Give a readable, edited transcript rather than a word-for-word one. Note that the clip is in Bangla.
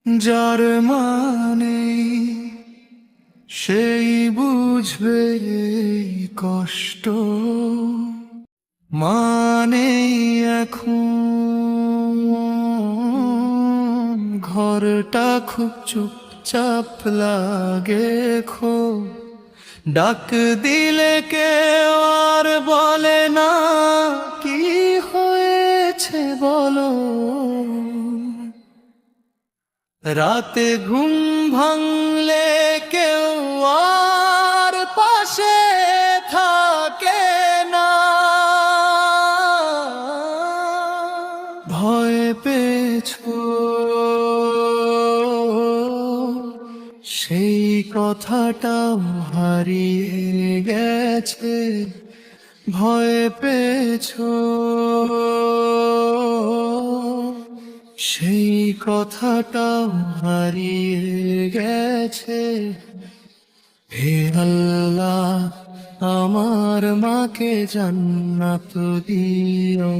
যার মানে সেই বুঝবে এই কষ্ট, মানে এখন ঘরটা খুব চুপচাপ লাগে খো, ডাক দিলে কেউ আর বলে না কি হয়েছে বলো। রাতে ঘুম ভাঙলে কেউ আর পাশে থাকে না, ভয় পেয়েছো সেই কথাটাও হারিয়ে গেছে, ভয় পেয়েছো সেই কথাটাও হারিয়ে গেছে। হে আল্লাহ, আমার মাকে জান্নাত দিও।